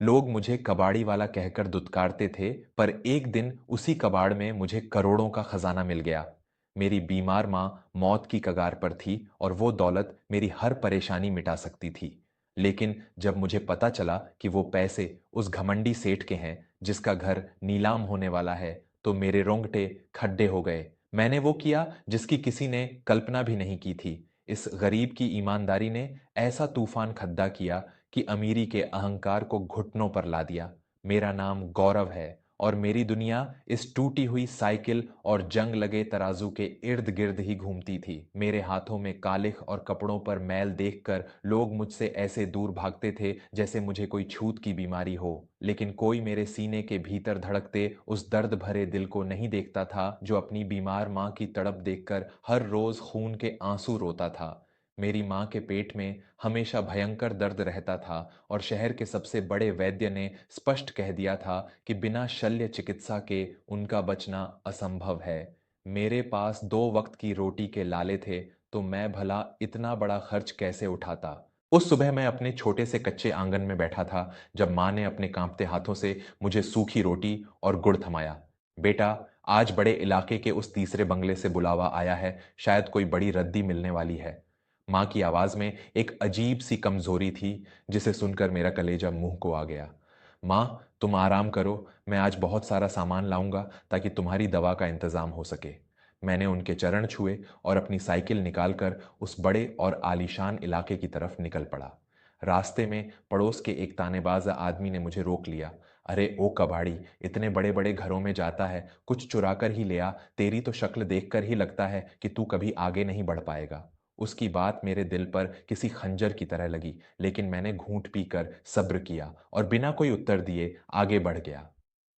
लोग मुझे कबाड़ी वाला कहकर दुत्कारते थे, पर एक दिन उसी कबाड़ में मुझे करोड़ों का खजाना मिल गया। मेरी बीमार माँ मौत की कगार पर थी और वो दौलत मेरी हर परेशानी मिटा सकती थी। लेकिन जब मुझे पता चला कि वो पैसे उस घमंडी सेठ के हैं जिसका घर नीलाम होने वाला है, तो मेरे रोंगटे खड्डे हो गए। मैंने वो किया जिसकी किसी ने कल्पना भी नहीं की थी। इस गरीब की ईमानदारी ने ऐसा तूफान खद्दा किया कि अमीरी के अहंकार को घुटनों पर ला दिया। मेरा नाम गौरव है और मेरी दुनिया इस टूटी हुई साइकिल और जंग लगे तराजू के इर्द गिर्द ही घूमती थी। मेरे हाथों में कालिख और कपड़ों पर मैल देखकर लोग मुझसे ऐसे दूर भागते थे जैसे मुझे कोई छूत की बीमारी हो। लेकिन कोई मेरे सीने के भीतर धड़कते उस दर्द भरे दिल को नहीं देखता था जो अपनी बीमार माँ की तड़प देखकर हर रोज खून के आंसू रोता था। मेरी माँ के पेट में हमेशा भयंकर दर्द रहता था और शहर के सबसे बड़े वैद्य ने स्पष्ट कह दिया था कि बिना शल्य चिकित्सा के उनका बचना असंभव है। मेरे पास 2 वक्त की रोटी के लाले थे, तो मैं भला इतना बड़ा खर्च कैसे उठाता। उस सुबह मैं अपने छोटे से कच्चे आंगन में बैठा था जब माँ ने अपने कांपते हाथों से मुझे सूखी रोटी और गुड़ थमाया। बेटा, आज बड़े इलाके के उस तीसरे बंगले से बुलावा आया है, शायद कोई बड़ी रद्दी मिलने वाली है। माँ की आवाज में एक अजीब सी कमजोरी थी जिसे सुनकर मेरा कलेजा मुंह को आ गया। माँ, तुम आराम करो, मैं आज बहुत सारा सामान लाऊंगा ताकि तुम्हारी दवा का इंतजाम हो सके। मैंने उनके चरण छुए और अपनी साइकिल निकालकर उस बड़े और आलीशान इलाके की तरफ निकल पड़ा। रास्ते में पड़ोस के एक तानेबाज आदमी ने मुझे रोक लिया। अरे ओ कबाड़ी, इतने बड़े बड़े घरों में जाता है, कुछ चुरा कर ही ले आ, तेरी तो शक्ल देखकर ही लगता है कि तू कभी आगे नहीं बढ़ पाएगा। उसकी बात मेरे दिल पर किसी खंजर की तरह लगी, लेकिन मैंने घूंट पीकर सब्र किया और बिना कोई उत्तर दिए आगे बढ़ गया।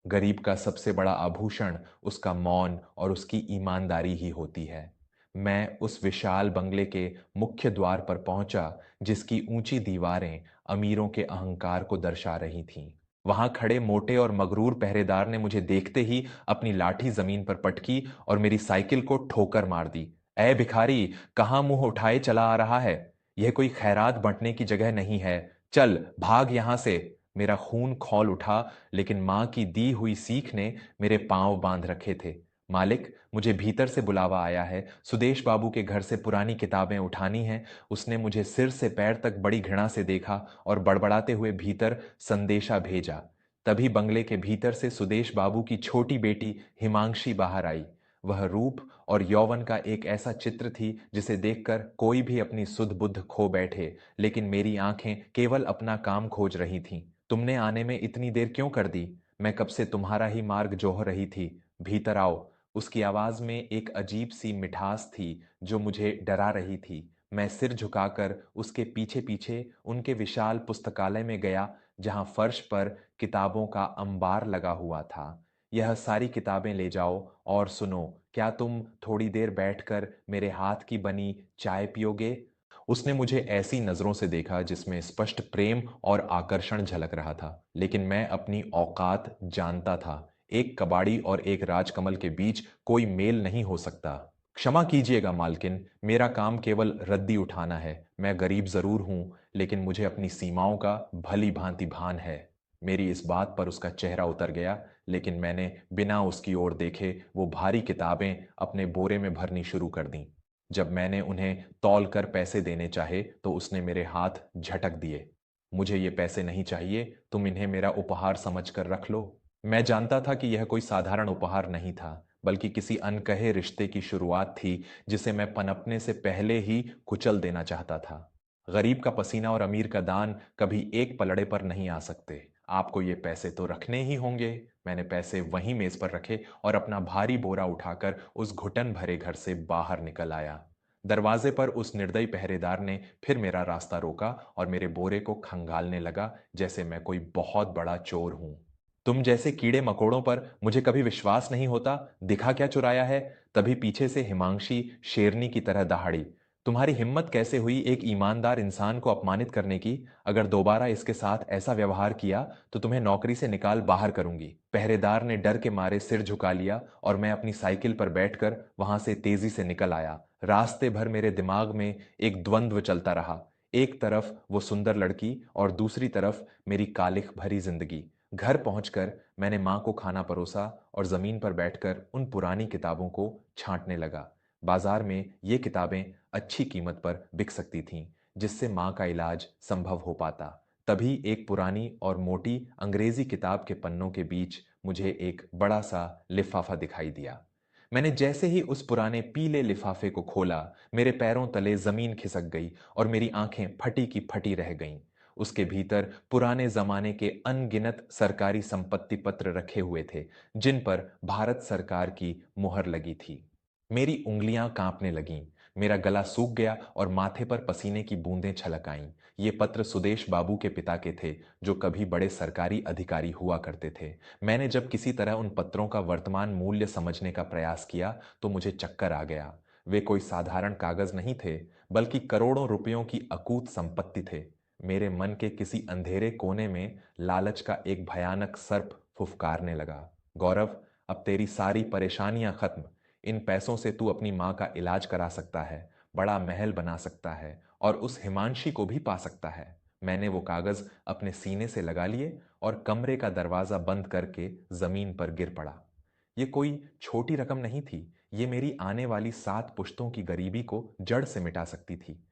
गरीब का सबसे बड़ा आभूषण उसका मौन और उसकी ईमानदारी ही होती है। मैं उस विशाल बंगले के मुख्य द्वार पर पहुंचा, जिसकी ऊंची दीवारें अमीरों के अहंकार को दर्शा रही थीं। वहां खड़े मोटे और मगरूर पहरेदार ने मुझे देखते ही अपनी लाठी जमीन पर पटकी और मेरी साइकिल को ठोकर मार दी। ए भिखारी, कहाँ मुंह उठाए चला आ रहा है? यह कोई खैरात बंटने की जगह नहीं है। चल भाग यहां से। मेरा खून खौल उठा, लेकिन मां की दी हुई सीख ने मेरे पांव बांध रखे थे। मालिक, मुझे भीतर से बुलावा आया है। सुदेश बाबू के घर से पुरानी किताबें उठानी हैं। उसने मुझे सिर से पैर तक बड़ी घृणा से देखा और बड़बड़ाते हुए भीतर संदेशा भेजा। तभी बंगले के भीतर से सुदेश बाबू की छोटी बेटी हिमांशी बाहर आई। वह रूप और यौवन का एक ऐसा चित्र थी जिसे देखकर कोई भी अपनी सुध बुद्ध खो बैठे, लेकिन मेरी आंखें केवल अपना काम खोज रही थीं। तुमने आने में इतनी देर क्यों कर दी? मैं कब से तुम्हारा ही मार्ग जोह रही थी। भीतर आओ। उसकी आवाज में एक अजीब सी मिठास थी जो मुझे डरा रही थी। मैं सिर झुकाकर उसके पीछे पीछे उनके विशाल पुस्तकालय में गया, जहां फर्श पर किताबों का अंबार लगा हुआ था। यह सारी किताबें ले जाओ और सुनो, क्या तुम थोड़ी देर बैठकर मेरे हाथ की बनी चाय पियोगे? उसने मुझे ऐसी नजरों से देखा जिसमें स्पष्ट प्रेम और आकर्षण झलक रहा था, लेकिन मैं अपनी औकात जानता था। एक कबाड़ी और एक राजकमल के बीच कोई मेल नहीं हो सकता। क्षमा कीजिएगा मालकिन, मेरा काम केवल रद्दी उठाना है। मैं गरीब जरूर हूं, लेकिन मुझे अपनी सीमाओं का भली भांति भान है। मेरी इस बात पर उसका चेहरा उतर गया, लेकिन मैंने बिना उसकी ओर देखे वो भारी किताबें अपने बोरे में भरनी शुरू कर दी। जब मैंने उन्हें तौल कर पैसे देने चाहे तो उसने मेरे हाथ झटक दिए। मुझे ये पैसे नहीं चाहिए, तुम इन्हें मेरा उपहार समझकर रख लो। मैं जानता था कि यह कोई साधारण उपहार नहीं था, बल्कि किसी अनकहे रिश्ते की शुरुआत थी जिसे मैं पनपने से पहले ही कुचल देना चाहता था। गरीब का पसीना और अमीर का दान कभी एक पलड़े पर नहीं आ सकते। आपको ये पैसे तो रखने ही होंगे। मैंने पैसे वहीं मेज पर रखे और अपना भारी बोरा उठाकर उस घुटन भरे घर से बाहर निकल आया। दरवाजे पर उस निर्दयी पहरेदार ने फिर मेरा रास्ता रोका और मेरे बोरे को खंगालने लगा जैसे मैं कोई बहुत बड़ा चोर हूं। तुम जैसे कीड़े मकोड़ों पर मुझे कभी विश्वास नहीं होता। दिखा क्या चुराया है? तभी पीछे से हिमांशी शेरनी की तरह दहाड़ी। तुम्हारी हिम्मत कैसे हुई एक ईमानदार इंसान को अपमानित करने की? अगर दोबारा इसके साथ ऐसा व्यवहार किया तो तुम्हें नौकरी से निकाल बाहर करूंगी। पहरेदार ने डर के मारे सिर झुका लिया और मैं अपनी साइकिल पर बैठकर वहां से तेजी से निकल आया। रास्ते भर मेरे दिमाग में एक द्वंद्व चलता रहा। एक तरफ वो सुंदर लड़की और दूसरी तरफ मेरी कालिख भरी जिंदगी। घर पहुंचकर मैंने माँ को खाना परोसा और जमीन पर बैठकर उन पुरानी किताबों को छांटने लगा। बाजार में ये किताबें अच्छी कीमत पर बिक सकती थीं, जिससे माँ का इलाज संभव हो पाता। तभी एक पुरानी और मोटी अंग्रेजी किताब के पन्नों के बीच मुझे एक बड़ा सा लिफाफा दिखाई दिया। मैंने जैसे ही उस पुराने पीले लिफाफे को खोला, मेरे पैरों तले जमीन खिसक गई और मेरी आंखें फटी की फटी रह गईं। उसके भीतर पुराने जमाने के अनगिनत सरकारी संपत्ति पत्र रखे हुए थे, जिन पर भारत सरकार की मुहर लगी थी। मेरी उंगलियां कांपने लगीं, मेरा गला सूख गया और माथे पर पसीने की बूंदें छलक आईं। ये पत्र सुदेश बाबू के पिता के थे, जो कभी बड़े सरकारी अधिकारी हुआ करते थे। मैंने जब किसी तरह उन पत्रों का वर्तमान मूल्य समझने का प्रयास किया तो मुझे चक्कर आ गया। वे कोई साधारण कागज नहीं थे, बल्कि करोड़ों रुपयों की अकूत संपत्ति थे। मेरे मन के किसी अंधेरे कोने में लालच का एक भयानक सर्प फुफकारने लगा। गौरव, अब तेरी सारी परेशानियां खत्म। इन पैसों से तू अपनी माँ का इलाज करा सकता है, बड़ा महल बना सकता है और उस हिमांशी को भी पा सकता है। मैंने वो कागज अपने सीने से लगा लिए और कमरे का दरवाजा बंद करके जमीन पर गिर पड़ा। ये कोई छोटी रकम नहीं थी, ये मेरी आने वाली 7 पुश्तों की गरीबी को जड़ से मिटा सकती थी।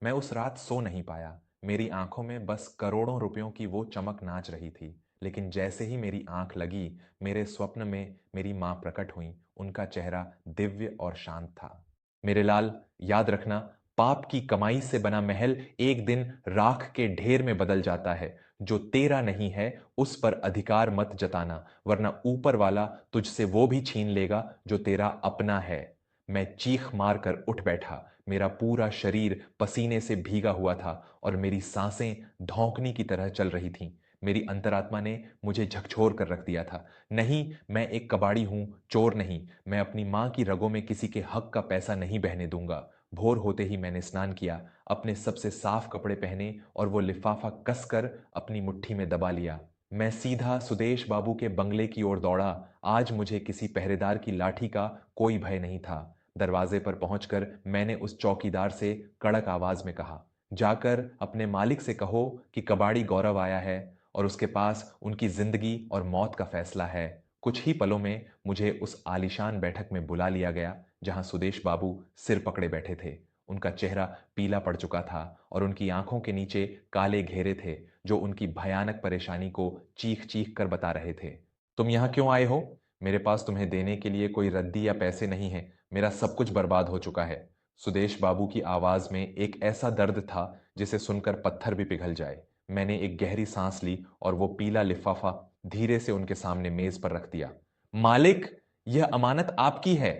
मैं उस रात सो नहीं पाया। मेरी आंखों में बस करोड़ों रुपयों की वो चमक नाच रही थी। लेकिन जैसे ही मेरी आंख लगी, मेरे स्वप्न में मेरी मां प्रकट हुई। उनका चेहरा दिव्य और शांत था। मेरे लाल, याद रखना, पाप की कमाई से बना महल एक दिन राख के ढेर में बदल जाता है। जो तेरा नहीं है उस पर अधिकार मत जताना, वरना ऊपर वाला तुझसे वो भी छीन लेगा जो तेरा अपना है। मैं चीख मारकर उठ बैठा। मेरा पूरा शरीर पसीने से भीगा हुआ था और मेरी सांसें धौंकनी की तरह चल रही थीं। मेरी अंतरात्मा ने मुझे झकझोर कर रख दिया था। नहीं, मैं एक कबाड़ी हूं, चोर नहीं। मैं अपनी मां की रगों में किसी के हक का पैसा नहीं बहने दूंगा। भोर होते ही मैंने स्नान किया, अपने सबसे साफ कपड़े पहने और वो लिफाफा कसकर अपनी मुट्ठी में दबा लिया। मैं सीधा सुदेश बाबू के बंगले की ओर दौड़ा। आज मुझे किसी पहरेदार की लाठी का कोई भय नहीं था। दरवाजे पर पहुंचकर मैंने उस चौकीदार से कड़क आवाज में कहा, जाकर अपने मालिक से कहो कि कबाड़ी गौरव आया है और उसके पास उनकी जिंदगी और मौत का फैसला है। कुछ ही पलों में मुझे उस आलीशान बैठक में बुला लिया गया, जहां सुदेश बाबू सिर पकड़े बैठे थे। उनका चेहरा पीला पड़ चुका था और उनकी आंखों के नीचे काले घेरे थे, जो उनकी भयानक परेशानी को चीख चीख कर बता रहे थे। तुम यहां क्यों आए हो? मेरे पास तुम्हें देने के लिए कोई रद्दी या पैसे नहीं है। मेरा सब कुछ बर्बाद हो चुका है। सुदेश बाबू की आवाज में एक ऐसा दर्द था जिसे सुनकर पत्थर भी पिघल जाए। मैंने एक गहरी सांस ली और वो पीला लिफाफा धीरे से उनके सामने मेज पर रख दिया। मालिक, यह अमानत आपकी है।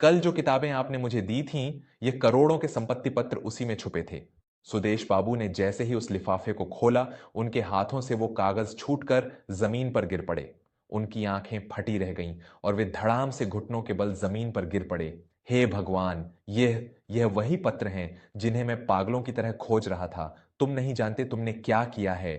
कल जो किताबें आपने मुझे दी थीं, ये करोड़ों के संपत्ति पत्र उसी में छुपे थे। सुदेश बाबू ने जैसे ही उस लिफाफे को खोला, उनके हाथों से वो कागज छूटकर जमीन पर गिर पड़े। उनकी आंखें फटी रह गईं और वे धड़ाम से घुटनों के बल जमीन पर गिर पड़े। हे भगवान, यह वही पत्र हैं जिन्हें मैं पागलों की तरह खोज रहा था। तुम नहीं जानते तुमने क्या किया है।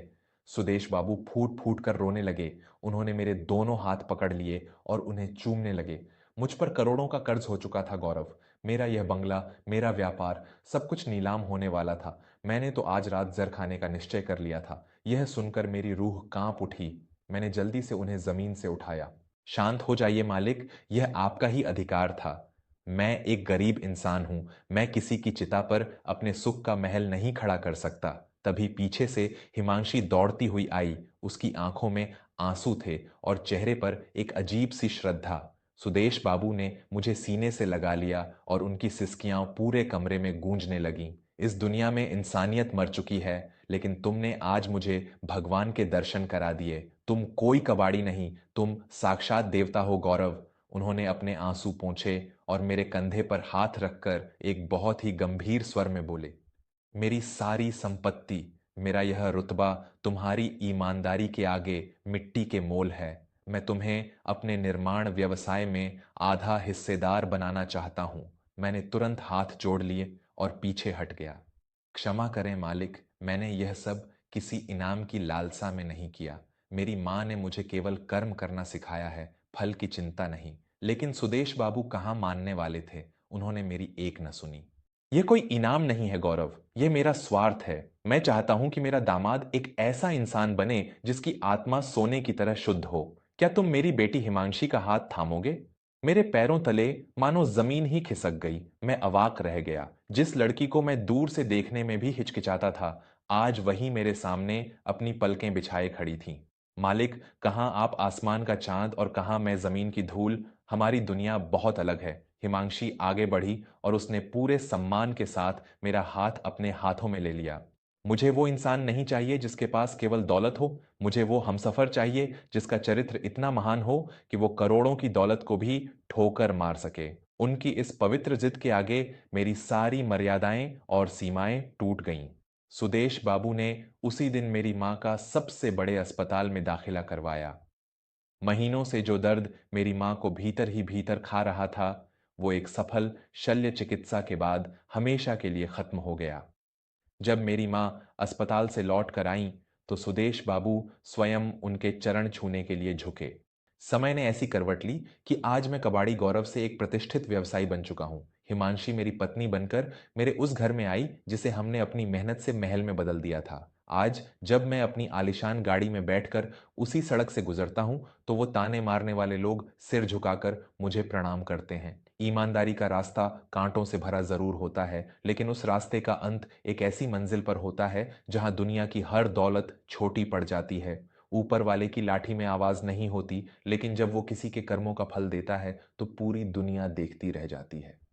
सुदेश बाबू फूट फूट कर रोने लगे। उन्होंने मेरे दोनों हाथ पकड़ लिए और उन्हें चूमने लगे। मुझ पर करोड़ों का कर्ज हो चुका था गौरव। मेरा यह बंगला, मेरा व्यापार, सब कुछ नीलाम होने वाला था। मैंने तो आज रात जर खाने का निश्चय कर लिया था। यह सुनकर मेरी रूह कांप उठी। मैंने जल्दी से उन्हें जमीन से उठाया। शांत हो जाइए मालिक, यह आपका ही अधिकार था। मैं एक गरीब इंसान हूं। मैं किसी की चिता पर अपने सुख का महल नहीं खड़ा कर सकता। तभी पीछे से हिमांशी दौड़ती हुई आई। उसकी आंखों में आंसू थे और चेहरे पर एक अजीब सी श्रद्धा। सुदेश बाबू ने मुझे सीने से लगा लिया और उनकी सिसकियां पूरे कमरे में गूंजने लगीं। इस दुनिया में इंसानियत मर चुकी है, लेकिन तुमने आज मुझे भगवान के दर्शन करा दिए। तुम कोई कबाड़ी नहीं, तुम साक्षात देवता हो गौरव। उन्होंने अपने आंसू पोंछे और मेरे कंधे पर हाथ रखकर एक बहुत ही गंभीर स्वर में बोले, मेरी सारी संपत्ति, मेरा यह रुतबा तुम्हारी ईमानदारी के आगे मिट्टी के मोल है। मैं तुम्हें अपने निर्माण व्यवसाय में आधा हिस्सेदार बनाना चाहता हूं। मैंने तुरंत हाथ जोड़ लिए और पीछे हट गया। क्षमा करें मालिक, मैंने यह सब किसी इनाम की लालसा में नहीं किया। मेरी माँ ने मुझे केवल कर्म करना सिखाया है, फल की चिंता नहीं। लेकिन सुदेश बाबू कहाँ मानने वाले थे। उन्होंने मेरी एक न सुनी। ये कोई इनाम नहीं है गौरव, ये मेरा स्वार्थ है। मैं चाहता हूं कि मेरा दामाद एक ऐसा इंसान बने जिसकी आत्मा सोने की तरह शुद्ध हो। क्या तुम मेरी बेटी हिमांशी का हाथ थामोगे? मेरे पैरों तले मानो जमीन ही खिसक गई। मैं अवाक रह गया। जिस लड़की को मैं दूर से देखने में भी हिचकिचाता था, आज वही मेरे सामने अपनी पलकें बिछाए खड़ी थी। मालिक, कहाँ आप आसमान का चांद और कहाँ मैं जमीन की धूल। हमारी दुनिया बहुत अलग है। हिमांशी आगे बढ़ी और उसने पूरे सम्मान के साथ मेरा हाथ अपने हाथों में ले लिया। मुझे वो इंसान नहीं चाहिए जिसके पास केवल दौलत हो। मुझे वो हमसफर चाहिए जिसका चरित्र इतना महान हो कि वो करोड़ों की दौलत को भी ठोकर मार सके। उनकी इस पवित्र जिद के आगे मेरी सारी मर्यादाएं और सीमाएं टूट गईं। सुदेश बाबू ने उसी दिन मेरी मां का सबसे बड़े अस्पताल में दाखिला करवाया। महीनों से जो दर्द मेरी मां को भीतर ही भीतर खा रहा था, वो एक सफल शल्य चिकित्सा के बाद हमेशा के लिए खत्म हो गया। जब मेरी मां अस्पताल से लौट कर आईं, तो सुदेश बाबू स्वयं उनके चरण छूने के लिए झुके। समय ने ऐसी करवट ली कि आज मैं कबाड़ी गौरव से एक प्रतिष्ठित व्यवसायी बन चुका हूं। हिमांशी मेरी पत्नी बनकर मेरे उस घर में आई जिसे हमने अपनी मेहनत से महल में बदल दिया था। आज जब मैं अपनी आलीशान गाड़ी में बैठकर उसी सड़क से गुजरता हूं, तो वो ताने मारने वाले लोग सिर झुकाकर मुझे प्रणाम करते हैं। ईमानदारी का रास्ता कांटों से भरा जरूर होता है, लेकिन उस रास्ते का अंत एक ऐसी मंजिल पर होता है जहां दुनिया की हर दौलत छोटी पड़ जाती है। ऊपर वाले की लाठी में आवाज नहीं होती, लेकिन जब वो किसी के कर्मों का फल देता है तो पूरी दुनिया देखती रह जाती है।